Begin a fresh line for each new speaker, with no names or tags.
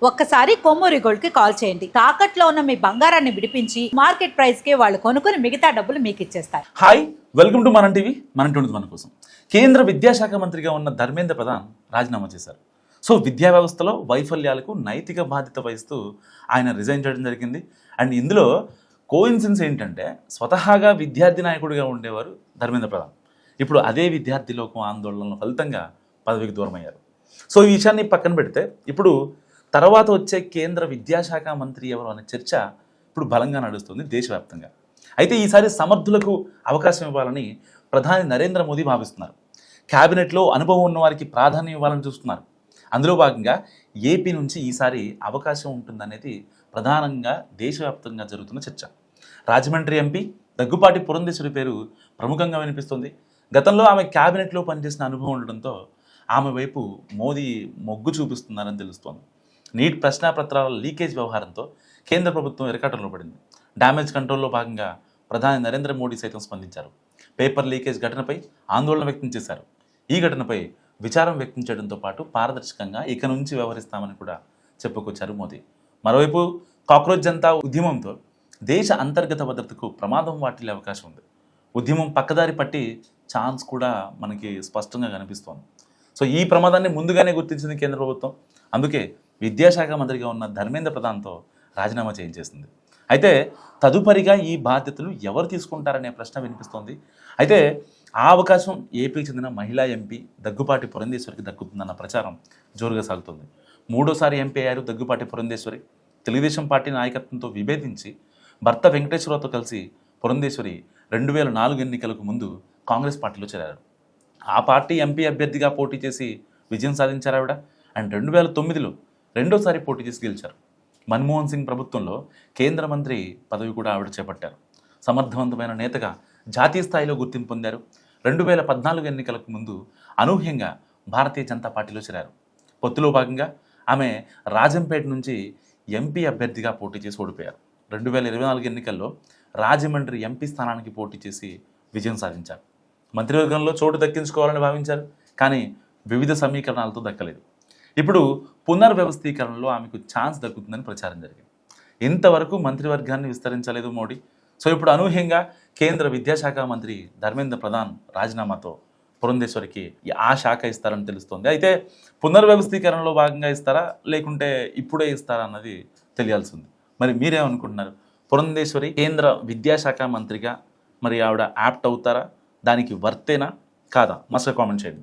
ఒక్కసారి కొమ్మూరి గోల్డ్ కి కాల్ చేయండి. తాకట్లో ఉన్న మీ బంగారాన్ని విడిపించి మార్కెట్ ప్రైస్ కి వాళ్ళు కొనుక్కుని మిగతా డబ్బులు మీకు ఇచ్చేస్తారు.
హాయ్, వెల్కమ్ టు మనం టీవీ. మనం టీవీ మన కోసం కేంద్ర విద్యాశాఖ మంత్రిగా ఉన్న ధర్మేంద్ర ప్రధాన్ రాజీనామా చేశారు. సో విద్యా వ్యవస్థలో వైఫల్యాలకు నైతిక బాధ్యత వహిస్తూ ఆయన రిజైన్ చేయడం జరిగింది. అండ్ ఇందులో కోఇన్సిడెన్స్ ఏంటంటే స్వతహాగా విద్యార్థి నాయకుడిగా ఉండేవారు ధర్మేంద్ర ప్రధాన్. ఇప్పుడు అదే విద్యార్థి లోకం ఆందోళనల ఫలితంగా పదవికి దూరమయ్యారు. సో ఈ విషయాన్ని పక్కన పెడితే ఇప్పుడు తర్వాత వచ్చే కేంద్ర విద్యాశాఖ మంత్రి ఎవరు అనే చర్చ ఇప్పుడు బలంగా నడుస్తుంది దేశవ్యాప్తంగా. అయితే ఈసారి సమర్థులకు అవకాశం ఇవ్వాలని ప్రధాని నరేంద్ర మోదీ భావిస్తున్నారు. క్యాబినెట్లో అనుభవం ఉన్న వారికి ప్రాధాన్యం ఇవ్వాలని చూస్తున్నారు. అందులో భాగంగా ఏపీ నుంచి ఈసారి అవకాశం ఉంటుందనేది ప్రధానంగా దేశవ్యాప్తంగా జరుగుతున్న చర్చ. రాజమండ్రి ఎంపీ దగ్గుపాటి పురంధేశ్వరి పేరు ప్రముఖంగా వినిపిస్తుంది. గతంలో ఆమె క్యాబినెట్లో పనిచేసిన అనుభవం ఉండడంతో ఆమె వైపు మోదీ మొగ్గు చూపిస్తున్నారని తెలుస్తోంది. నీట్ ప్రశ్నాపత్రాల లీకేజ్ వ్యవహారంతో కేంద్ర ప్రభుత్వం ఇరకాటంలో పడింది. డ్యామేజ్ కంట్రోల్లో భాగంగా ప్రధాని నరేంద్ర మోడీ సైతం స్పందించారు. పేపర్ లీకేజ్ ఘటనపై ఆందోళన వ్యక్తం చేశారు. ఈ ఘటనపై విచారం వ్యక్తం చేయడంతో పాటు పారదర్శకంగా ఇక నుంచి వ్యవహరిస్తామని కూడా చెప్పుకొచ్చారు మోదీ. మరోవైపు కాక్రోచ్ జనతా ఉద్యమంతో దేశ అంతర్గత భద్రతకు ప్రమాదం వాటిల్లే అవకాశం ఉంది. ఉద్యమం పక్కదారి పట్టి ఛాన్స్ కూడా మనకి స్పష్టంగా కనిపిస్తోంది. సో ఈ ప్రమాదాన్ని ముందుగానే గుర్తించింది కేంద్ర ప్రభుత్వం. అందుకే విద్యాశాఖ మంత్రిగా ఉన్న ధర్మేంద్ర ప్రధాన్తో రాజీనామా చేయించేసింది. అయితే తదుపరిగా ఈ బాధ్యతలు ఎవరు తీసుకుంటారనే ప్రశ్న వినిపిస్తోంది. అయితే ఆ అవకాశం ఏపీకి చెందిన మహిళా ఎంపీ దగ్గుపాటి పురంధేశ్వరికి దక్కుతుందన్న ప్రచారం జోరుగా సాగుతుంది. మూడోసారి ఎంపీ అయ్యారు దగ్గుపాటి పురంధేశ్వరి. తెలుగుదేశం పార్టీ నాయకత్వంతో విభేదించి భర్త వెంకటేశ్వరరావుతో కలిసి పురంధేశ్వరి 2004 ఎన్నికలకు ముందు కాంగ్రెస్ పార్టీలో చేరారు. ఆ పార్టీ ఎంపీ అభ్యర్థిగా పోటీ చేసి విజయం సాధించారు ఆవిడ. అండ్ 2009లో రెండోసారి పోటీ చేసి గెలిచారు. మన్మోహన్ సింగ్ ప్రభుత్వంలో కేంద్ర మంత్రి పదవి కూడా ఆవిడ చేపట్టారు. సమర్థవంతమైన నేతగా జాతీయ స్థాయిలో గుర్తింపు పొందారు. 2014 ఎన్నికలకు ముందు అనూహ్యంగా భారతీయ జనతా పార్టీలో చేరారు. పొత్తులో భాగంగా ఆమె రాజంపేట నుంచి ఎంపీ అభ్యర్థిగా పోటీ చేసి ఓడిపోయారు. 2024 ఎన్నికల్లో రాజమండ్రి ఎంపీ స్థానానికి పోటీ చేసి విజయం సాధించారు. మంత్రివర్గంలో చోటు దక్కించుకోవాలని భావించారు, కానీ వివిధ సమీకరణాలతో దక్కలేదు. ఇప్పుడు పునర్వ్యవస్థీకరణలో ఆమెకు ఛాన్స్ దక్కుతుందని ప్రచారం జరిగింది. ఇంతవరకు మంత్రివర్గాన్ని విస్తరించలేదు మోడీ. సో ఇప్పుడు అనూహ్యంగా కేంద్ర విద్యాశాఖ మంత్రి ధర్మేంద్ర ప్రధాన్ రాజీనామాతో పురంధేశ్వరికి ఆ శాఖ ఇస్తారని తెలుస్తోంది. అయితే పునర్వ్యవస్థీకరణలో భాగంగా ఇస్తారా లేకుంటే ఇప్పుడే ఇస్తారా అన్నది తెలియాల్సి ఉంది. మరి మీరేమనుకుంటున్నారు? పురంధేశ్వరి కేంద్ర విద్యాశాఖ మంత్రిగా మరి ఆవిడ యాప్ట్ అవుతారా? దానికి వర్తేనా కాదా? మస్తు కామెంట్ చేయండి.